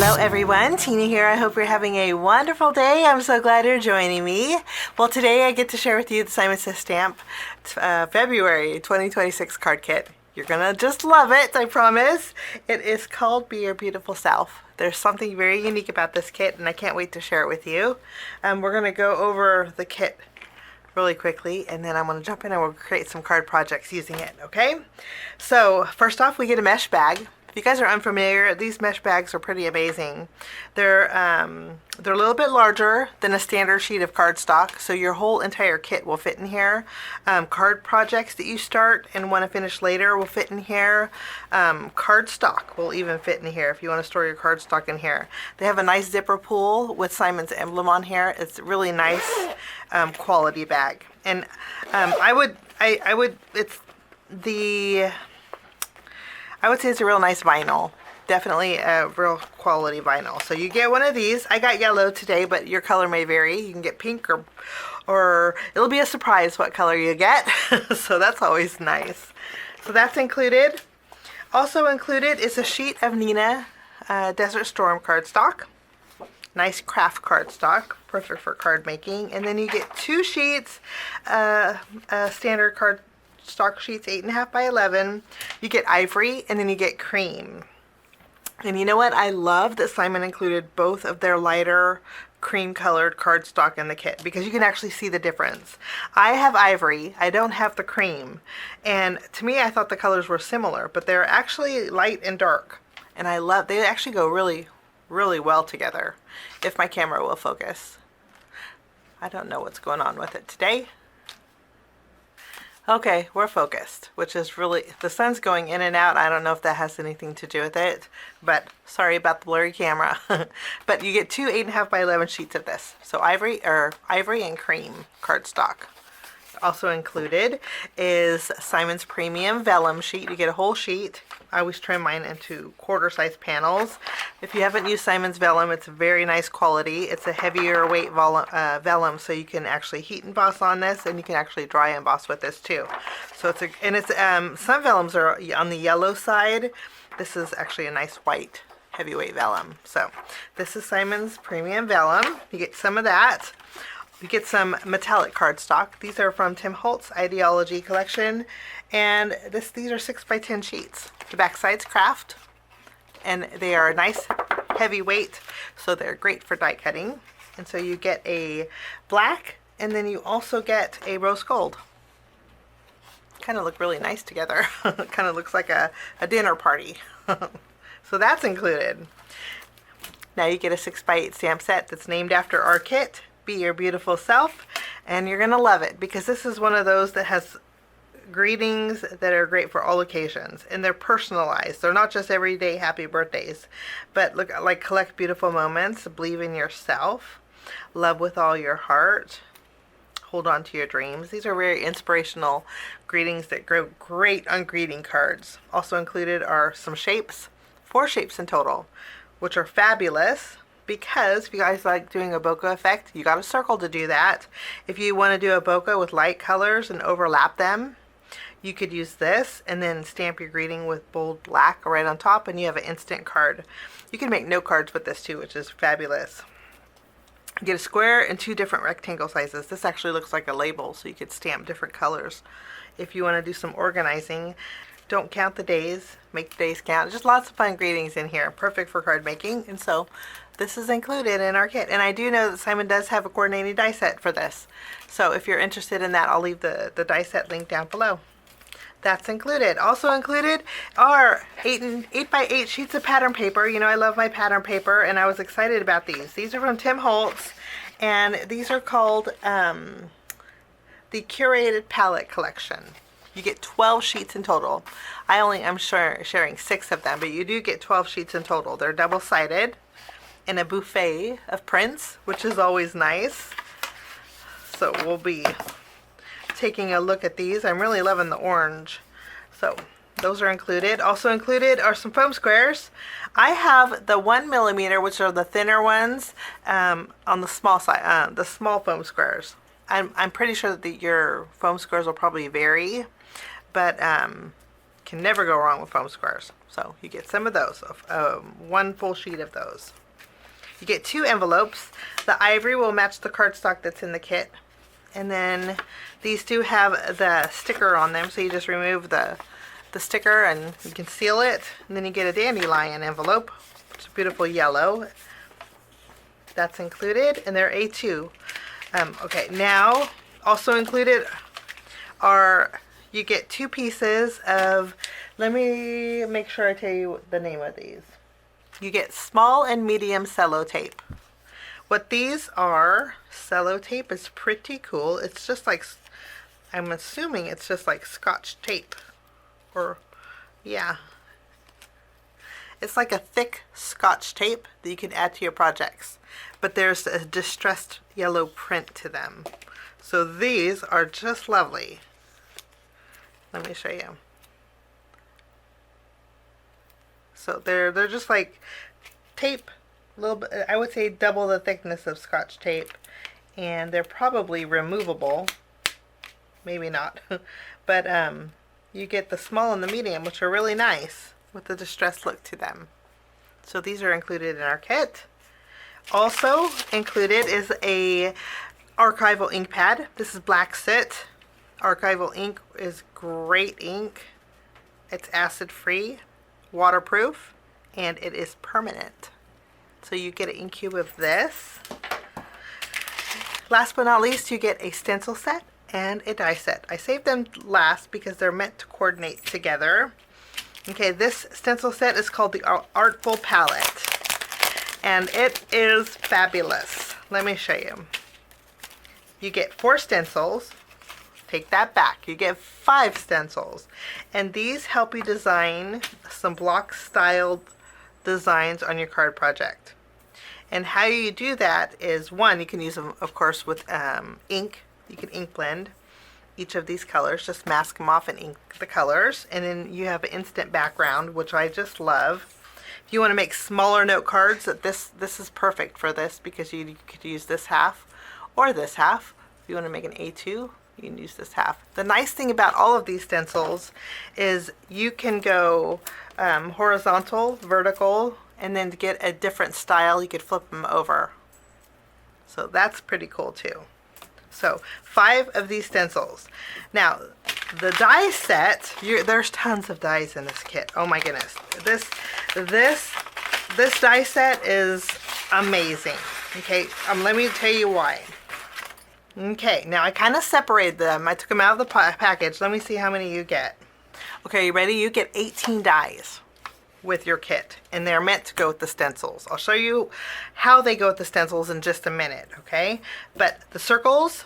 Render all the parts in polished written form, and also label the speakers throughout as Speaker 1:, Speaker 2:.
Speaker 1: Hello everyone, Tina here. I hope you're having a wonderful day. I'm so glad you're joining me. Well, today I get to share with you the Simon Says Stamp February 2026 card kit. You're gonna just love it, I promise. It is called Be Your Beautiful Self. There's something very unique about this kit and I can't wait to share it with you. We're gonna go over the kit really quickly and then I'm gonna jump in and we'll create some card projects using it, okay? So first off, we get a mesh bag. If you guys are unfamiliar, these mesh bags are pretty amazing. They're a little bit larger than a standard sheet of cardstock, so your whole entire kit will fit in here. Card projects that you start and want to finish later will fit in here. Cardstock will even fit in here if you want to store your cardstock in here. They have a nice zipper pull with Simon's emblem on here. It's a really nice quality bag, and I would say it's a real nice vinyl. Definitely a real quality vinyl. So you get one of these. I got yellow today, but your color may vary. You can get pink or it'll be a surprise what color you get. So that's always nice. So that's included. Also included is a sheet of Nina Desert Storm cardstock. Nice craft cardstock, perfect for card making. And then you get 2 sheets, standard card stock sheets, 8.5 by 11. You get ivory and then you get cream. And you know what? I love that Simon included both of their lighter cream colored cardstock in the kit because you can actually see the difference. I have ivory, I don't have the cream, and to me I thought the colors were similar, but they're actually light and dark, and I love, they actually go really well together if my camera will focus. I don't know what's going on with it today. Okay, we're focused, which is really, the sun's going in and out. I don't know if that has anything to do with it, but sorry about the blurry camera. But you get 2 8.5 by 11 sheets of this. So ivory and cream cardstock. Also included is Simon's Premium Vellum sheet. You get a whole sheet. I always trim mine into quarter-size panels. If you haven't used Simon's Vellum, it's very nice quality. It's a heavier weight vellum, so you can actually heat emboss on this, and you can actually dry emboss with this too. So it's some vellums are on the yellow side. This is actually a nice white heavyweight vellum. So this is Simon's Premium Vellum. You get some of that. We get some metallic cardstock. These are from Tim Holtz Idea-ology collection, and these are 6 by 10 sheets. The back side's craft, and they are a nice heavy weight, so they're great for die cutting. And so you get a black, and then you also get a rose gold. Kind of look really nice together. It kind of looks like a dinner party. So that's included. Now you get a 6 by 8 stamp set that's named after our kit, Be Your Beautiful Self, and you're gonna love it because this is one of those that has greetings that are great for all occasions, and they're personalized. They're not just everyday happy birthdays, but look like collect beautiful moments, believe in yourself, love with all your heart, hold on to your dreams. These are very inspirational greetings that go great on greeting cards. Also included are some shapes, 4 shapes in total, which are fabulous. Because if you guys like doing a bokeh effect, you got a circle to do that. If you want to do a bokeh with light colors and overlap them, you could use this and then stamp your greeting with bold black right on top, and you have an instant card. You can make note cards with this too, which is fabulous. You get a square and 2 different rectangle sizes. This actually looks like a label, so you could stamp different colors. If you want to do some organizing, don't count the days, make the days count. Just lots of fun greetings in here, perfect for card making, and so this is included in our kit. And I do know that Simon does have a coordinating die set for this. So if you're interested in that, I'll leave the die set link down below. That's included. Also included are 8 by 8 sheets of pattern paper. You know I love my pattern paper, and I was excited about these. These are from Tim Holtz, and these are called the Curated Palette Collection. You get 12 sheets in total. I'm sharing 6 of them, but you do get 12 sheets in total. They're double-sided in a buffet of prints, which is always nice. So we'll be taking a look at these. I'm really loving the orange. So those are included. Also included are some foam squares. I have the 1mm, which are the thinner ones, on the small side, the small foam squares. I'm pretty sure that your foam squares will probably vary, but can never go wrong with foam squares. So you get some of those, one full sheet of those. You get 2 envelopes. The ivory will match the cardstock that's in the kit. And then these 2 have the sticker on them, so you just remove the sticker and you can seal it. And then you get a dandelion envelope. It's a beautiful yellow. That's included, and they're A2. Okay, now also included are, you get 2 pieces of, let me make sure I tell you the name of these. You get small and medium cello tape. What these are, cello tape is pretty cool. It's just like, I'm assuming it's just like Scotch tape. Or, yeah. It's like a thick Scotch tape that you can add to your projects. But there's a distressed yellow print to them. So these are just lovely. Let me show you. So they're just like tape, a little bit, I would say double the thickness of Scotch tape, and they're probably removable. Maybe not, but you get the small and the medium, which are really nice with the distressed look to them. So these are included in our kit. Also included is a archival ink pad. This is black soot. Archival ink is great ink. It's acid free, waterproof, and it is permanent. So you get an ink cube of this. Last but not least, you get a stencil set and a die set. I saved them last because they're meant to coordinate together. Okay, this stencil set is called the Artful Palette, and it is fabulous. Let me show you. You get 4 stencils. Take that back. You get 5 stencils, and these help you design some block styled designs on your card project. And how you do that is, one, you can use them of course with ink. You can ink blend each of these colors, just mask them off and ink the colors, and then you have an instant background, which I just love. If you want to make smaller note cards, this is perfect for this, because you could use this half or this half. If you want to make an A2, you can use this half. The nice thing about all of these stencils is you can go horizontal, vertical, and then to get a different style, you could flip them over. So that's pretty cool too. So 5 of these stencils. Now, the die set, there's tons of dies in this kit. Oh my goodness. This die set is amazing. Okay, let me tell you why. Okay, now I kind of separated them. I took them out of the package. Let me see how many you get. Okay, you ready? You get 18 dies with your kit, and they're meant to go with the stencils. I'll show you how they go with the stencils in just a minute, okay? But the circles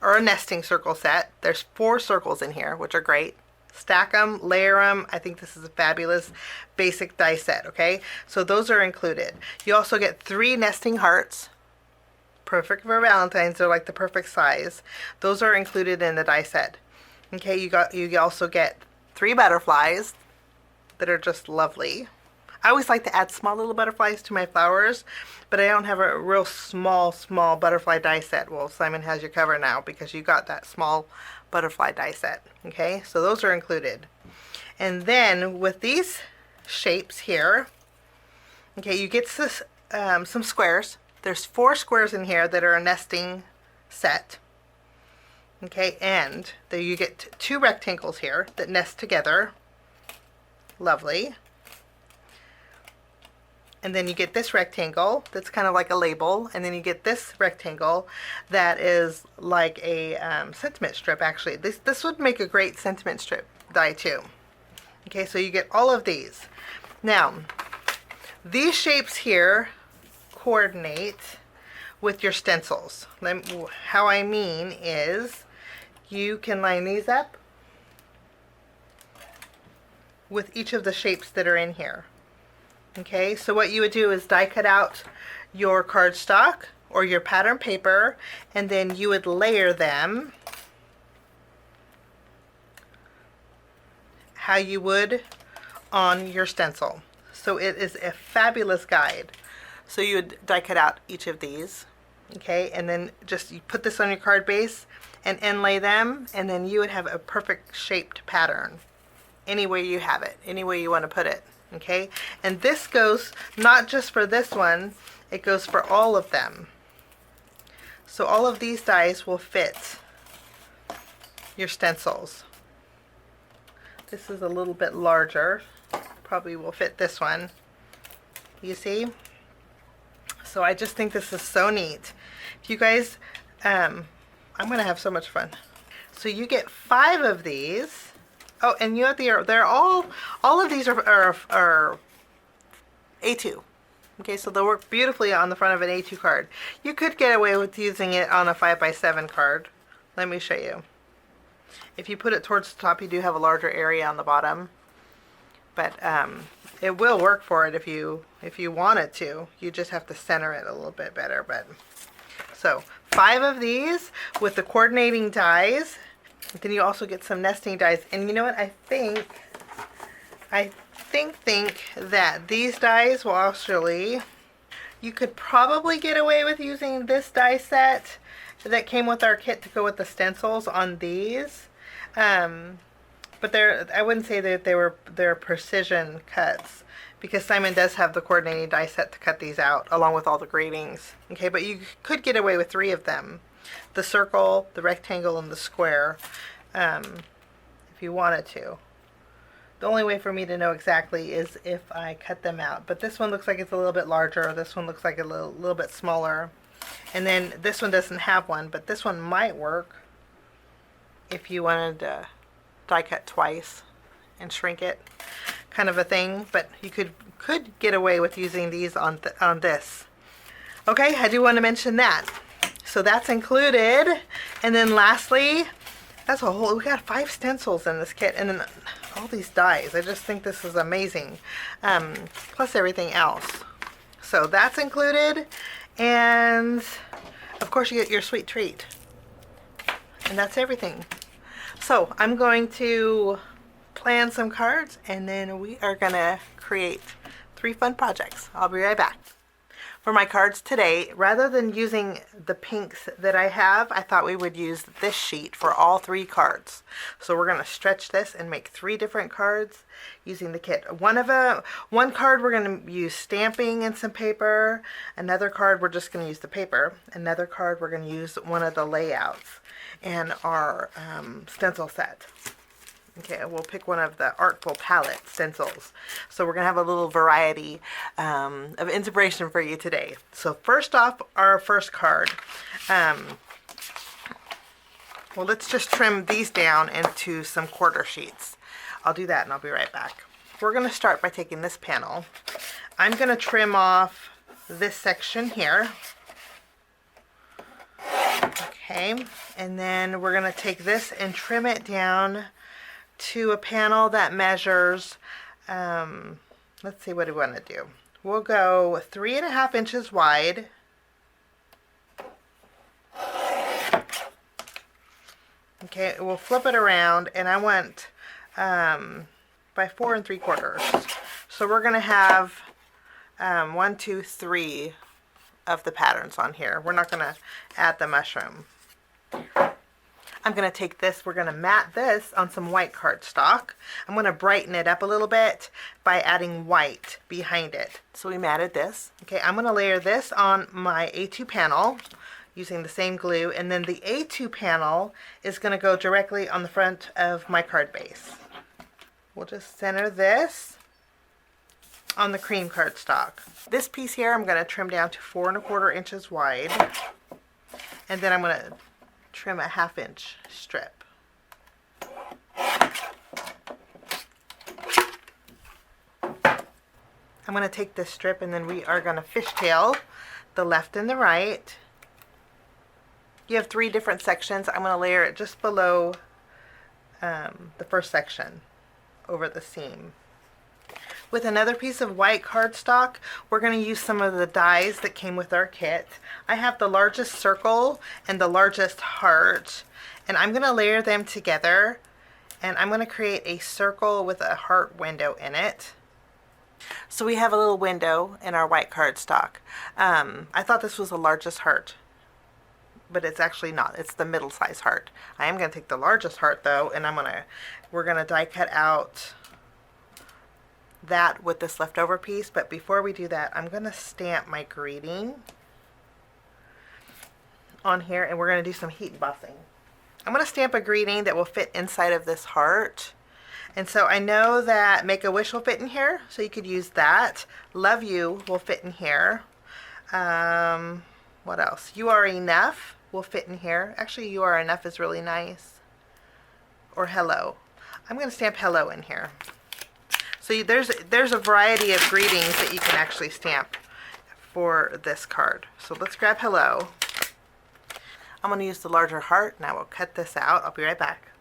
Speaker 1: are a nesting circle set. There's 4 circles in here, which are great. Stack them, layer them. I think this is a fabulous basic die set, okay? So those are included. You also get 3 nesting hearts. Perfect for Valentine's. They're like the perfect size. Those are included in the die set. Okay, you also get 3 butterflies that are just lovely. I always like to add small little butterflies to my flowers, but I don't have a real small butterfly die set. Well, Simon has you covered now because you got that small butterfly die set. Okay, so those are included. And then with these shapes here, okay, you get this, some squares. There's 4 squares in here that are a nesting set. Okay, and there you get 2 rectangles here that nest together. Lovely. And then you get this rectangle that's kind of like a label, and then you get this rectangle that is like a sentiment strip. Actually, this would make a great sentiment strip die too. Okay, so you get all of these. Now, these shapes here coordinate with your stencils. How I mean is, you can line these up with each of the shapes that are in here. Okay, so what you would do is die cut out your cardstock or your pattern paper, and then you would layer them how you would on your stencil. So it is a fabulous guide. So you would die cut out each of these, okay, and then just you put this on your card base and inlay them, and then you would have a perfect shaped pattern. any way you have it, any way you want to put it. Okay, and this goes not just for this one, it goes for all of them. So all of these dies will fit your stencils. This is a little bit larger, probably will fit this one, you see. So I just think this is so neat. If you guys, I'm gonna have so much fun. So you get 5 of these. Oh, and you have they're all of these are A2. Okay, so they'll work beautifully on the front of an A2 card. You could get away with using it on a 5x7 card. Let me show you. If you put it towards the top, you do have a larger area on the bottom. But it will work for it if you want it to. You just have to center it a little bit better. But so 5 of these with the coordinating dies. Then you also get some nesting dies. And you know what? I think that these dies will actually, you could probably get away with using this die set that came with our kit to go with the stencils on these. But I wouldn't say that they're precision cuts, because Simon does have the coordinating die set to cut these out along with all the gratings. Okay, but you could get away with 3 of them: the circle, the rectangle, and the square, if you wanted to. The only way for me to know exactly is if I cut them out. But this one looks like it's a little bit larger. This one looks like a little bit smaller. And then this one doesn't have one, but this one might work if you wanted to die cut twice and shrink it, kind of a thing. But you could get away with using these on this. Okay, I do want to mention that. So that's included. And then lastly, that's a whole, we got 5 stencils in this kit, and then all these dies. I just think this is amazing. Plus everything else. So that's included. And of course you get your sweet treat. And that's everything. So I'm going to plan some cards, and then we are gonna create 3 fun projects. I'll be right back. For my cards today, rather than using the pinks that I have, I thought we would use this sheet for all 3 cards. So we're going to stretch this and make 3 different cards using the kit. One card we're going to use stamping and some paper. Another card we're just going to use the paper. Another card we're going to use one of the layouts and our stencil set. Okay, we'll pick one of the Artful Palette Stencils. So we're going to have a little variety of inspiration for you today. So first off, our first card. Well, let's just trim these down into some quarter sheets. I'll do that and I'll be right back. We're going to start by taking this panel. I'm going to trim off this section here. Okay, and then we're going to take this and trim it down to a panel that measures, let's see, what do we want to do? We'll go 3.5 inches wide. Okay, we'll flip it around, and I want by 4 3/4. So we're going to have 1, 2, 3 of the patterns on here. We're not going to add the mushroom. I'm going to take this, we're going to mat this on some white cardstock. I'm going to brighten it up a little bit by adding white behind it. So we matted this. Okay, I'm going to layer this on my A2 panel using the same glue, and then the A2 panel is going to go directly on the front of my card base. We'll just center this on the cream cardstock. This piece here I'm going to trim down to 4 1/4 inches wide, and then I'm going to trim a 1/2 inch strip. I'm going to take this strip, and then we are going to fishtail the left and the right. You have 3 different sections. I'm going to layer it just below the first section over the seam. With another piece of white cardstock, we're going to use some of the dies that came with our kit. I have the largest circle and the largest heart, and I'm going to layer them together, and I'm going to create a circle with a heart window in it. So we have a little window in our white cardstock. I thought this was the largest heart but it's actually not. It's the middle size heart. I am going to take the largest heart though, and we're going to die cut out that with this leftover piece. But before we do that, I'm going to stamp my greeting on here, and we're going to do some heat embossing. I'm going to stamp a greeting that will fit inside of this heart. And so I know that Make a Wish will fit in here, so you could use that. Love You will fit in here. What else? You Are Enough will fit in here. Actually, You Are Enough is really nice. Or Hello. I'm going to stamp Hello in here. So there's a variety of greetings that you can actually stamp for this card. So let's grab Hello. I'm going to use the larger heart, and I will cut this out. I'll be right back.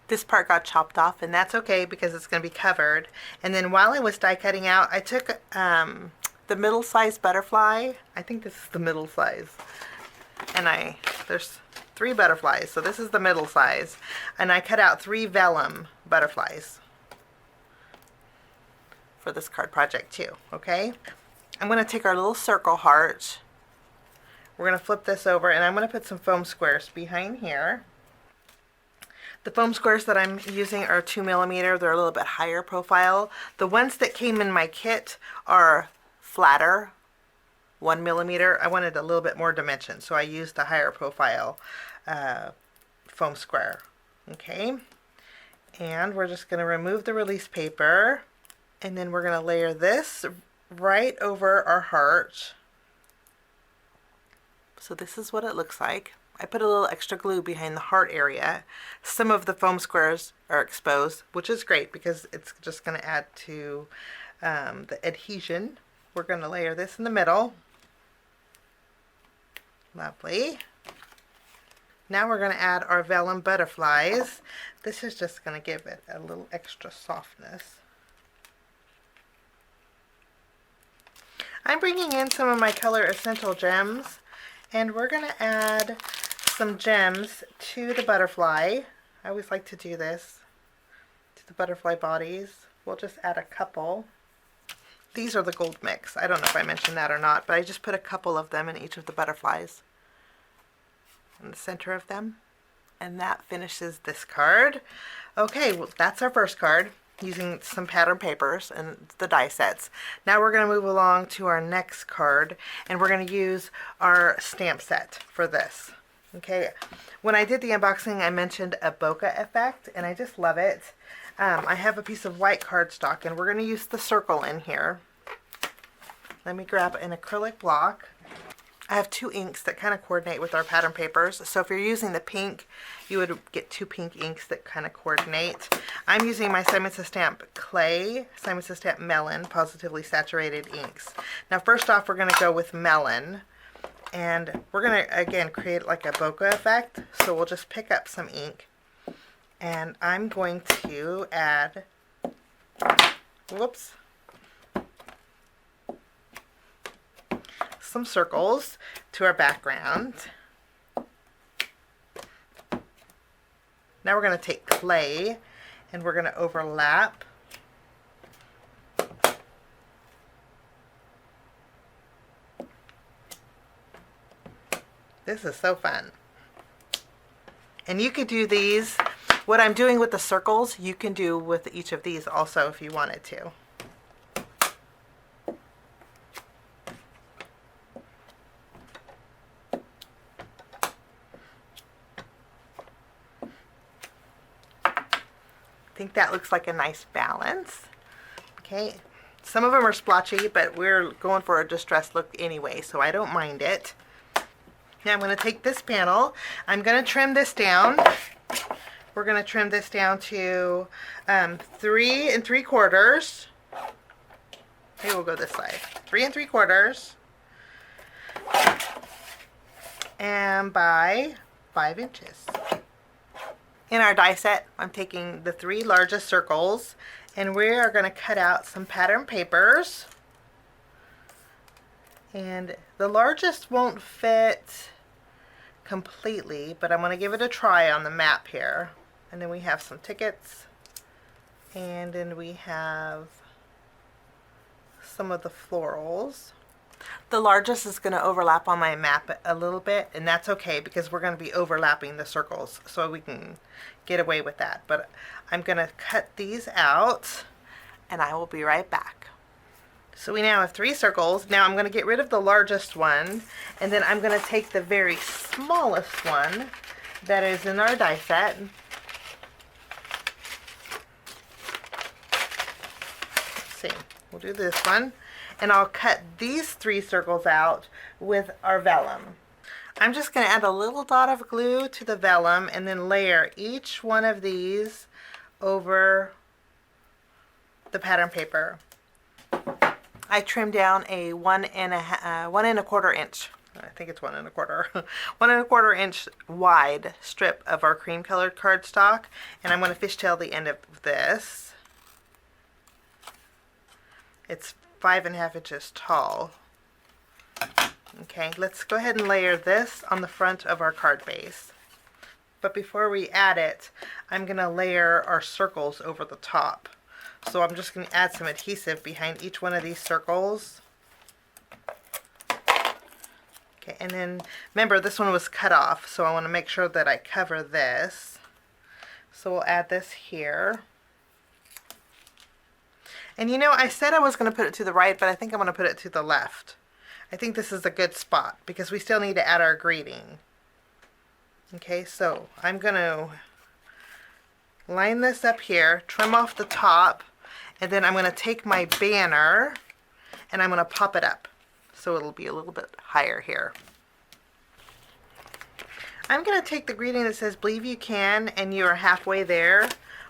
Speaker 1: This part got chopped off, and that's okay because it's going to be covered. And then while I was die cutting out, I took the middle size butterfly. I think this is the middle size. And there's 3 butterflies, so this is the middle size. And I cut out 3 vellum butterflies for this card project too, okay? I'm going to take our little circle heart. We're going to flip this over, and I'm going to put some foam squares behind here. The foam squares that I'm using are 2mm. They're a little bit higher profile. The ones that came in my kit are flatter, 1mm. I wanted a little bit more dimension, so I used a higher profile foam square. Okay, and we're just going to remove the release paper, and then we're going to layer this right over our heart. So this is what it looks like. I put a little extra glue behind the heart area. Some of the foam squares are exposed, which is great because it's just going to add to the adhesion. We're going to layer this in the middle. Lovely. Now we're going to add our vellum butterflies. This is just going to give it a little extra softness. I'm bringing in some of my Color Essential gems, and we're going to add some gems to the butterfly. I always like to do this to the butterfly bodies. We'll just add a couple. These are the gold mix. I don't know if I mentioned that or not, but I just put a couple of them in each of the butterflies in the center of them, and that finishes this card. Okay, well, that's our first card using some pattern papers and the die sets. Now we're going to move along to our next card, and we're going to use our stamp set for this. Okay, when I did the unboxing, I mentioned a bokeh effect, and I just love it. I have a piece of white cardstock, and we're going to use the circle in here. Let me grab an acrylic block. I have 2 inks that kind of coordinate with our pattern papers. So if you're using the pink, you would get 2 pink inks that kind of coordinate. I'm using my Simon Says Stamp Clay, Simon Says Stamp Melon, Positively Saturated inks. Now first off, we're going to go with Melon. And we're going to, again, create like a bokeh effect. So we'll just pick up some ink. And I'm going to add, whoops, some circles to our background. Now we're going to take clay and we're going to overlap. This is so fun. And you could do these, what I'm doing with the circles, you can do with each of these also if you wanted to. I think that looks like a nice balance. Okay, some of them are splotchy, but we're going for a distressed look anyway, so I don't mind it. Now I'm going to take this panel, I'm going to trim this down. We're going to trim this down to 3 3/4. Maybe we'll go this side. 3 3/4. And by 5 inches. In our die set, I'm taking the 3 largest circles, and we are going to cut out some pattern papers. And the largest won't fit completely, but I'm going to give it a try on the map here. And then we have some tickets, and then we have some of the florals. The largest is going to overlap on my map a little bit, and that's okay because we're going to be overlapping the circles, so we can get away with that. But I'm going to cut these out, and I will be right back. So we now have 3 circles. Now I'm going to get rid of the largest one, and then I'm going to take the very smallest one that is in our die set. Let's see, we'll do this one, and I'll cut these 3 circles out with our vellum. I'm just going to add a little dot of glue to the vellum and then layer each one of these over the pattern paper. I trimmed down a 1 1¼ inch. I think it's 1 1/4. 1 1/4 inch wide strip of our cream colored cardstock, and I'm going to fishtail the end of this. It's 5½ inches tall. Okay, let's go ahead and layer this on the front of our card base. But before we add it, I'm going to layer our circles over the top. So I'm just going to add some adhesive behind each one of these circles. Okay, and then remember this one was cut off, so I want to make sure that I cover this. So we'll add this here. And you know, I said I was going to put it to the right, but I think I'm going to put it to the left. I think this is a good spot because we still need to add our greeting. Okay, so I'm going to line this up here, trim off the top, and then I'm going to take my banner and I'm going to pop it up so it'll be a little bit higher here. I'm going to take the greeting that says "Believe you can" and "You are halfway there."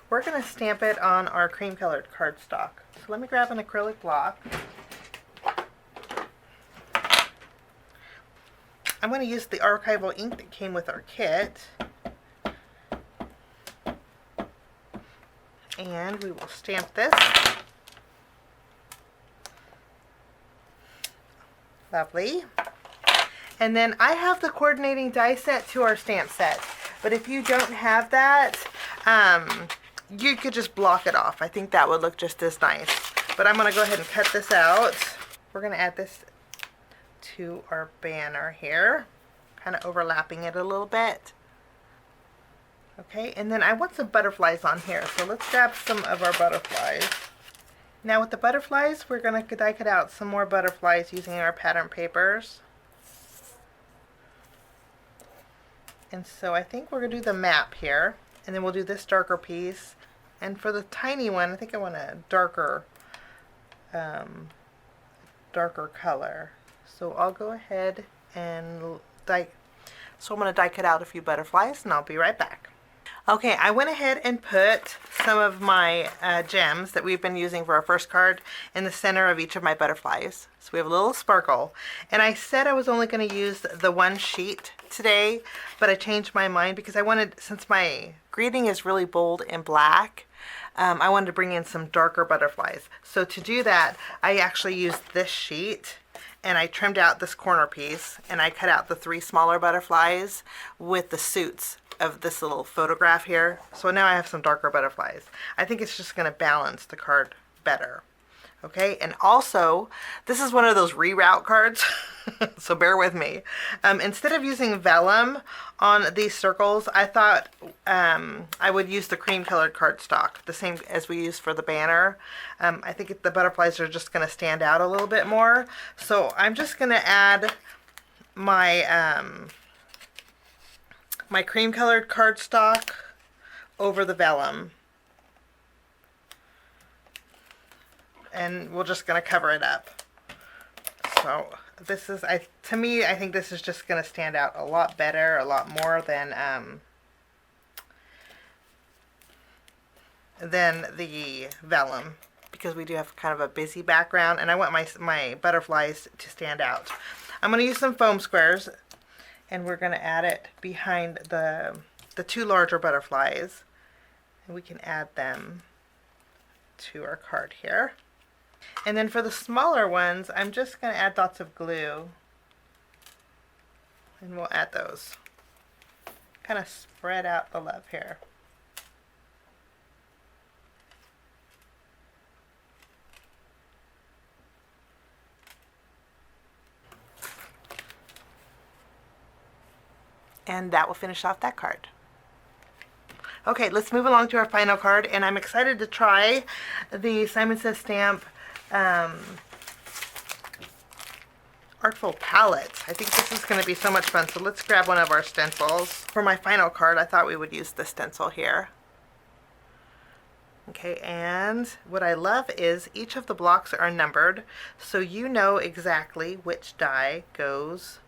Speaker 1: We're going to stamp it on our cream colored cardstock. So let me grab an acrylic block. I'm going to use the archival ink that came with our kit. And we will stamp this. Lovely. And then I have the coordinating die set to our stamp set. But if you don't have that, you could just block it off. I think that would look just as nice. But I'm going to go ahead and cut this out. We're going to add this to our banner here, kind of overlapping it a little bit. Okay, and then I want some butterflies on here, so let's grab some of our butterflies. Now with the butterflies, we're going to die cut out some more butterflies using our pattern papers. And so I think we're going to do the map here, and then we'll do this darker piece. And for the tiny one, I think I want a darker color. So I'll go ahead and die. So I'm going to die cut out a few butterflies, and I'll be right back. Okay, I went ahead and put some of my gems that we've been using for our first card in the center of each of my butterflies. So we have a little sparkle. And I said I was only going to use the 1 sheet today, but I changed my mind because I wanted, since my greeting is really bold and black, I wanted to bring in some darker butterflies. So to do that, I actually used this sheet, and I trimmed out this corner piece, and I cut out the 3 smaller butterflies with the suits of this little photograph here. So now I have some darker butterflies. I think it's just going to balance the card better. Okay, and also, this is one of those reroute cards, so bear with me. Instead of using vellum on these circles, I thought I would use the cream colored cardstock, the same as we used for the banner. I think the butterflies are just going to stand out a little bit more. So I'm just going to add my, my cream colored cardstock over the vellum. And we're just going to cover it up. So this is, to me, I think this is just going to stand out a lot better, a lot more than the vellum, because we do have kind of a busy background, and I want my butterflies to stand out. I'm going to use some foam squares, and we're going to add it behind the 2 larger butterflies, and we can add them to our card here. And then for the smaller ones, I'm just going to add dots of glue, and we'll add those. Kind of spread out the love here. And that will finish off that card. Okay, let's move along to our final card, and I'm excited to try the Simon Says Stamp Artful Palette. I think this is going to be so much fun, so let's grab one of our stencils. For my final card, I thought we would use this stencil here. Okay, and what I love is each of the blocks are numbered, so you know exactly which die goes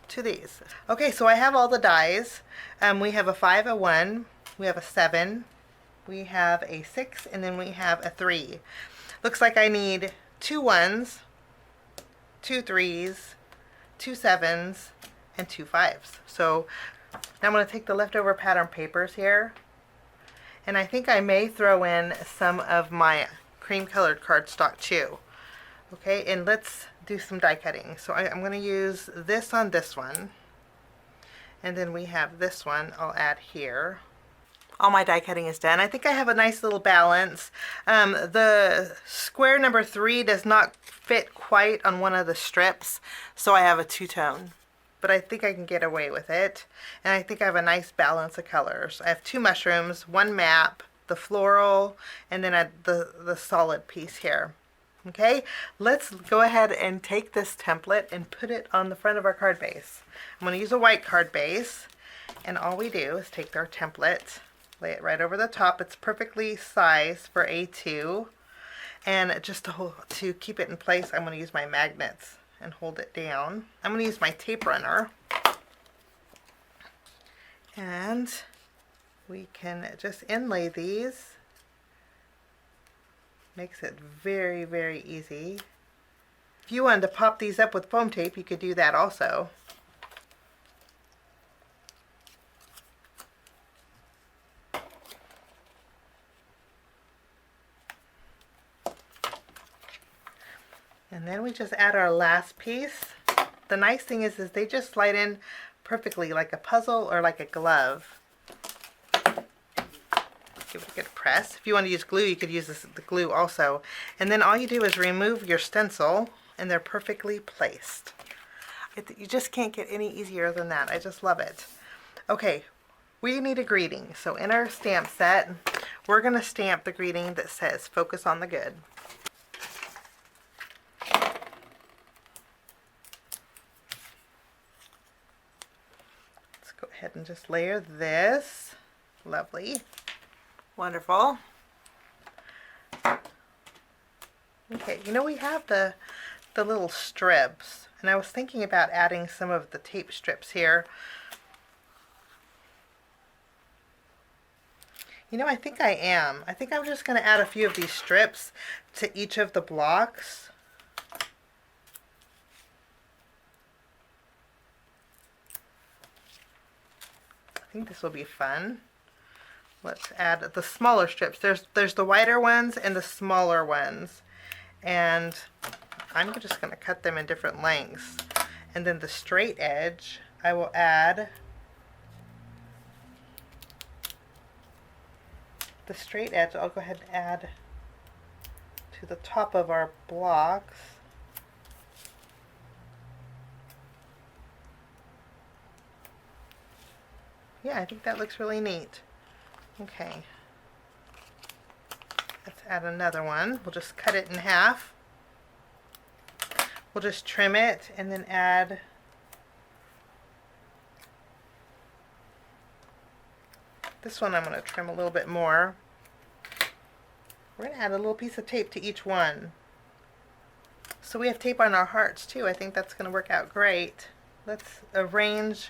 Speaker 1: to these. Okay, so I have all the dies. We have a 5, a 1, we have a 7, we have a 6, and then we have a 3. Looks like I need 2 1s, 2 3s, 2 7s, and 2 5s. So now I'm going to take the leftover pattern papers here, and I think I may throw in some of my cream colored cardstock too. Okay, and let's do some die cutting. So I'm going to use this on this one, and then we have this one I'll add here. All my die cutting is done. I think I have a nice little balance. The square number 3 does not fit quite on one of the strips, so I have a two-tone. But I think I can get away with it. And I think I have a nice balance of colors. I have 2 mushrooms, 1 map, the floral, and then the solid piece here. Okay, let's go ahead and take this template and put it on the front of our card base. I'm going to use a white card base, and all we do is take our template, lay it right over the top. It's perfectly sized for A2, and just to keep it in place, I'm going to use my magnets and hold it down. I'm going to use my tape runner, and we can just inlay these. Makes it very, very easy. If you wanted to pop these up with foam tape, you could do that also. And then we just add our last piece. The nice thing is they just slide in perfectly like a puzzle or like a glove. Give it a good press. If you want to use glue, you could use the glue also. And then all you do is remove your stencil, and they're perfectly placed. You just can't get any easier than that. I just love it. Okay, we need a greeting. So in our stamp set, we're going to stamp the greeting that says, "Focus on the good." Let's go ahead and just layer this. Lovely. Wonderful. Okay, you know, we have the little strips, and I was thinking about adding some of the tape strips here. You know, I think I am. I think I'm just going to add a few of these strips to each of the blocks. I think this will be fun. Let's add the smaller strips. There's the wider ones and the smaller ones. And I'm just going to cut them in different lengths. And then the straight edge, I will add the straight edge. I'll go ahead and add to the top of our blocks. Yeah, I think that looks really neat. Okay, let's add another one. We'll just cut it in half. We'll just trim it and then add this one. I'm going to trim a little bit more. We're going to add a little piece of tape to each one. So we have tape on our hearts too. I think that's going to work out great. Let's arrange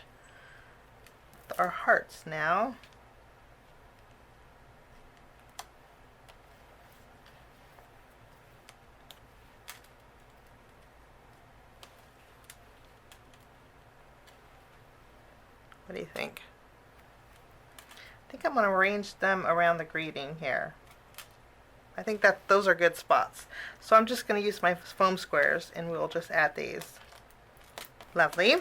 Speaker 1: our hearts now. What do you think? I think I'm going to arrange them around the greeting here. I think that those are good spots. So I'm just going to use my foam squares, and we'll just add these. Lovely.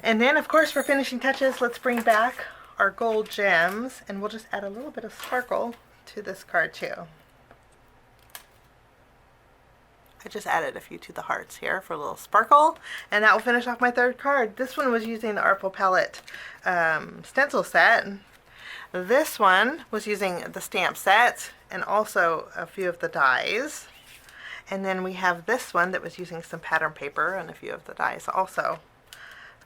Speaker 1: And then, of course, for finishing touches, let's bring back our gold gems, and we'll just add a little bit of sparkle to this card too. I just added a few to the hearts here for a little sparkle. And that will finish off my third card. This one was using the Artful Palette stencil set. This one was using the stamp set and also a few of the dies. And then we have this one that was using some pattern paper and a few of the dies also.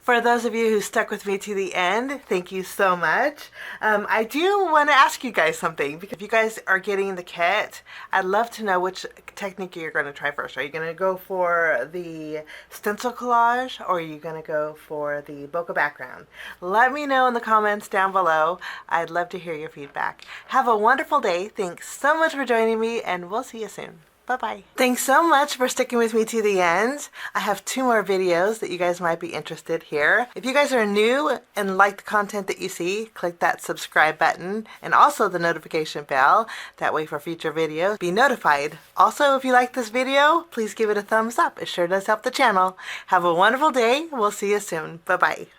Speaker 1: For those of you who stuck with me to the end, thank you so much. I do want to ask you guys something, because if you guys are getting the kit, I'd love to know which technique you're going to try first. Are you going to go for the stencil collage, or are you going to go for the bokeh background? Let me know in the comments down below. I'd love to hear your feedback. Have a wonderful day. Thanks so much for joining me, and we'll see you soon. Bye-bye. Thanks so much for sticking with me to the end. I have 2 more videos that you guys might be interested here. If you guys are new and like the content that you see, click that subscribe button and also the notification bell. That way for future videos, be notified. Also, if you like this video, please give it a thumbs up. It sure does help the channel. Have a wonderful day. We'll see you soon. Bye-bye.